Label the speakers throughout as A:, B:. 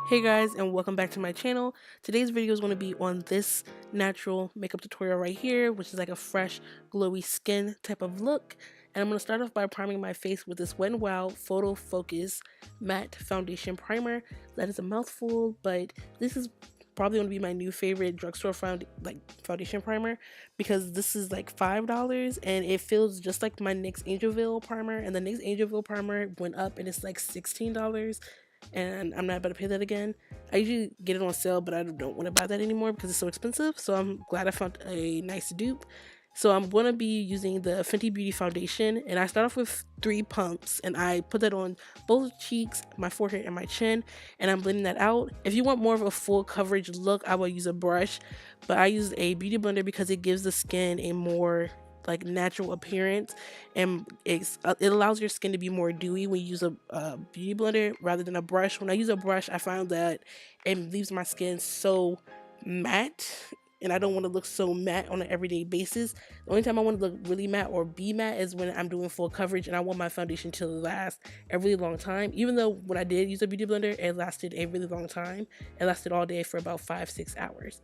A: Hey guys, and welcome back to my channel. Today's video is going to be on this natural makeup tutorial right here, which is like a fresh glowy skin type of look. And I'm going to start off by priming my face with this Wet n Wild Photo Focus Matte Foundation Primer. That is a mouthful, but this is probably going to be my new favorite drugstore foundation primer, because this is like $5 and it feels just like my NYX Angelville primer, and the NYX Angelville primer went up and it's like $16, and I'm not about to pay that again. I usually get it on sale, but I don't want to buy that anymore because it's so expensive, so I'm glad I found a nice dupe. So I'm going to be using the Fenty Beauty foundation, and I start off with 3 pumps, and I put that on both cheeks, my forehead, and my chin, and I'm blending that out. If you want more of a full coverage look, I will use a brush, but I used a beauty blender because it gives the skin a more like natural appearance, and it allows your skin to be more dewy when you use a beauty blender rather than a brush. When I use a brush, I found that it leaves my skin so matte, and I don't want to look so matte on an everyday basis. The only time I want to look really matte or be matte is when I'm doing full coverage and I want my foundation to last a really long time. Even though when I did use a beauty blender, it lasted a really long time. It lasted all day for about 5-6 hours.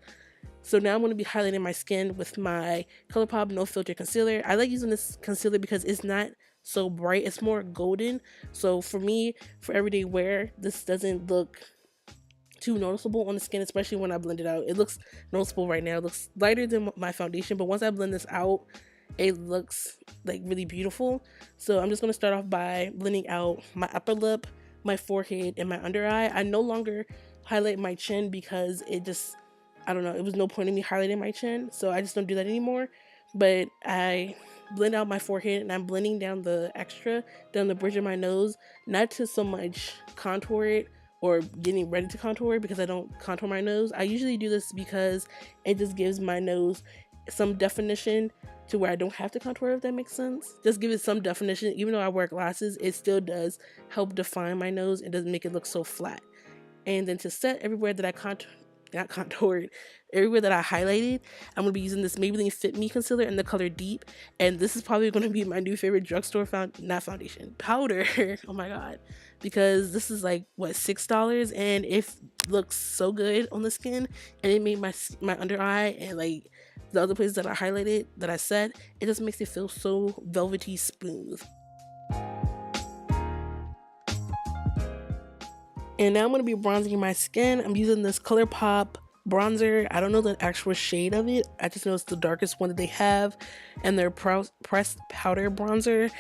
A: So now I'm going to be highlighting my skin with my Colourpop No Filter Concealer. I like using this concealer because it's not so bright. It's more golden. So for me, for everyday wear, this doesn't look too noticeable on the skin, especially when I blend it out. It looks noticeable right now. It looks lighter than my foundation, but once I blend this out, it looks like really beautiful. So I'm just going to start off by blending out my upper lip, my forehead, and my under eye. I no longer highlight my chin because I don't know, it was no point in me highlighting my chin, so I just don't do that anymore. But I blend out my forehead, and I'm blending down the extra down the bridge of my nose, not to so much contour it or getting ready to contour it, because I don't contour my nose. I usually do this because it just gives my nose some definition to where I don't have to contour, if that makes sense. Just give it some definition. Even though I wear glasses, it still does help define my nose. It doesn't make it look so flat. And then to set everywhere that I not contoured, everywhere that I highlighted, I'm going to be using this Maybelline Fit Me concealer in the color Deep, and this is probably going to be my new favorite drugstore powder. Oh my god, because this is like what, $6, and it looks so good on the skin, and it made my under eye and like the other places that I highlighted, that I said, it just makes it feel so velvety smooth. And now I'm going to be bronzing my skin. I'm using this Colourpop bronzer. I don't know the actual shade of it. I just know it's the darkest one that they have. And their pressed powder bronzer.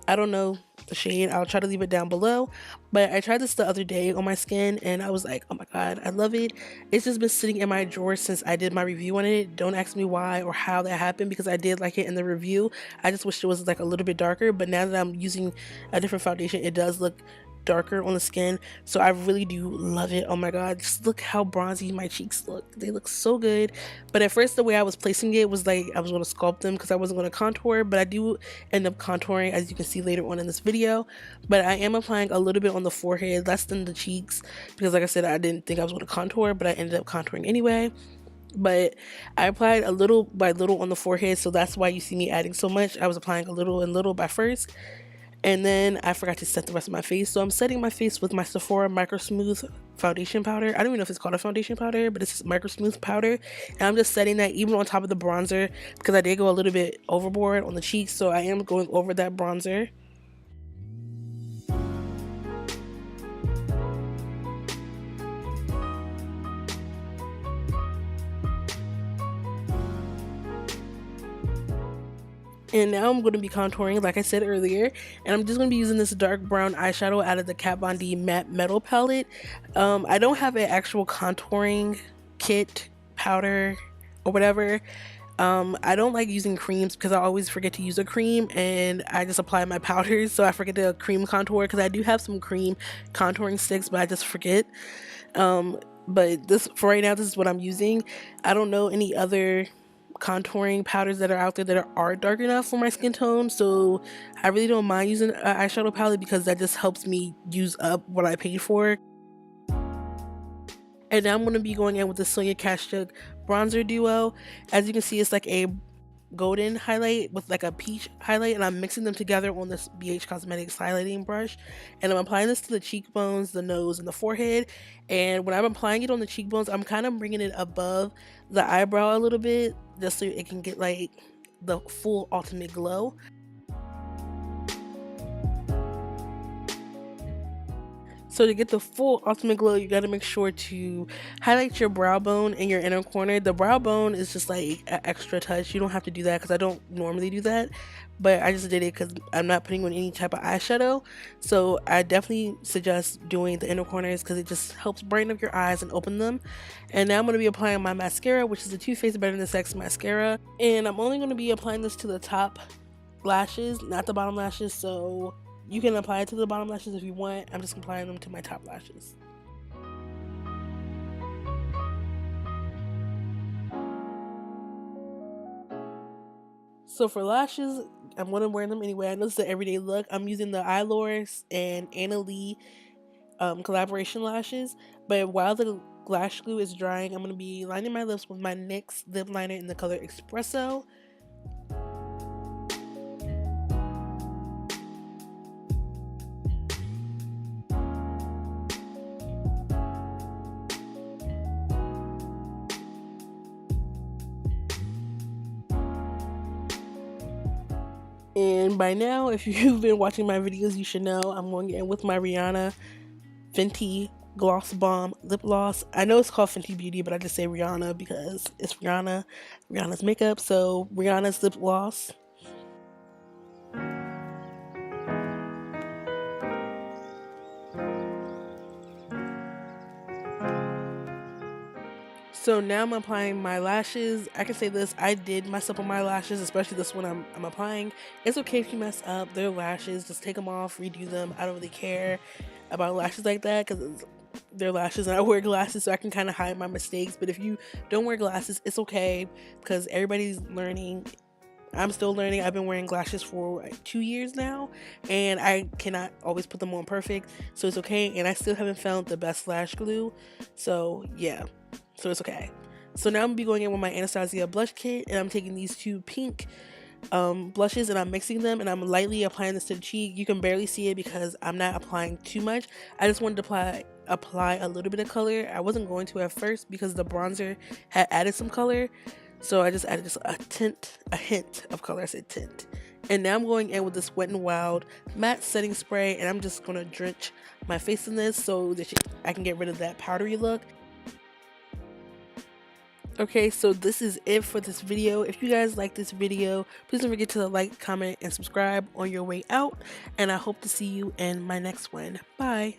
A: I don't know the shade. I'll try to leave it down below. But I tried this the other day on my skin, and I was like, oh my god, I love it. It's just been sitting in my drawer since I did my review on it. Don't ask me why or how that happened, because I did like it in the review. I just wish it was like a little bit darker. But now that I'm using a different foundation, it does look darker on the skin, so I really do love it. Oh my god, just look how bronzy my cheeks look. They look so good. But at first, the way I was placing it was like I was going to sculpt them because I wasn't going to contour, but I do end up contouring, as you can see later on in this video. But I am applying a little bit on the forehead, less than the cheeks, because like I said, I didn't think I was going to contour, but I ended up contouring anyway. But I applied a little by little on the forehead, so that's why you see me adding so much. I was applying a little and little by first, and then I forgot to set the rest of my face. So I'm setting my face with my Sephora Micro Smooth foundation powder. I don't even know if it's called a foundation powder, but it's Micro Smooth powder. And I'm just setting that even on top of the bronzer, because I did go a little bit overboard on the cheeks. So I am going over that bronzer. And now I'm going to be contouring, like I said earlier, and I'm just going to be using this dark brown eyeshadow out of the Kat Von D Matte Metal palette. I don't have an actual contouring kit, powder, or whatever. I don't like using creams because I always forget to use a cream, and I just apply my powders, so I forget to cream contour, because I do have some cream contouring sticks, but I just forget. But this, for right now, this is what I'm using. I don't know any other contouring powders that are out there that are dark enough for my skin tone, so I really don't mind using an eyeshadow palette, because that just helps me use up what I paid for. And now I'm going to be going in with the Sonia Kashuk bronzer duo. As you can see, it's like a golden highlight with like a peach highlight, and I'm mixing them together on this BH Cosmetics highlighting brush, and I'm applying this to the cheekbones, the nose, and the forehead. And when I'm applying it on the cheekbones, I'm kind of bringing it above the eyebrow a little bit just so it can get like the full ultimate glow. So to get the full ultimate glow, you got to make sure to highlight your brow bone in your inner corner. The brow bone is just like an extra touch. You don't have to do that because I don't normally do that, but I just did it because I'm not putting on any type of eyeshadow. So I definitely suggest doing the inner corners because it just helps brighten up your eyes and open them. And now I'm going to be applying my mascara, which is the Too Faced Better Than Sex mascara. And I'm only going to be applying this to the top lashes, not the bottom lashes. So you can apply it to the bottom lashes if you want. I'm just applying them to my top lashes. So for lashes, I'm going to wear them anyway. I know it's an everyday look. I'm using the Eyelue and Anna Lee collaboration lashes. But while the lash glue is drying, I'm going to be lining my lips with my NYX lip liner in the color Espresso. And by now, if you've been watching my videos, you should know I'm going in with my Rihanna Fenty Gloss Bomb Lip Gloss. I know it's called Fenty Beauty, but I just say Rihanna because it's Rihanna's makeup. So Rihanna's lip gloss. So now I'm applying my lashes. I can say this, I did mess up on my lashes, especially this one I'm applying. It's okay if you mess up. They're lashes. Just take them off, redo them. I don't really care about lashes like that because they're lashes and I wear glasses, so I can kind of hide my mistakes. But if you don't wear glasses, it's okay because everybody's learning. I'm still learning. I've been wearing glasses for like 2 years now, and I cannot always put them on perfect, so it's okay. And I still haven't found the best lash glue, so yeah, so it's okay. So now I'm gonna be going in with my Anastasia blush kit, and I'm taking these two pink blushes and I'm mixing them, and I'm lightly applying this to the cheek. You can barely see it because I'm not applying too much. I just wanted to apply a little bit of color. I wasn't going to at first because the bronzer had added some color. So I just added just a hint of color. I said tint. And now I'm going in with this Wet n Wild matte setting spray, and I'm just going to drench my face in this so that I can get rid of that powdery look. Okay, so this is it for this video. If you guys like this video, please don't forget to like, comment, and subscribe on your way out. And I hope to see you in my next one. Bye.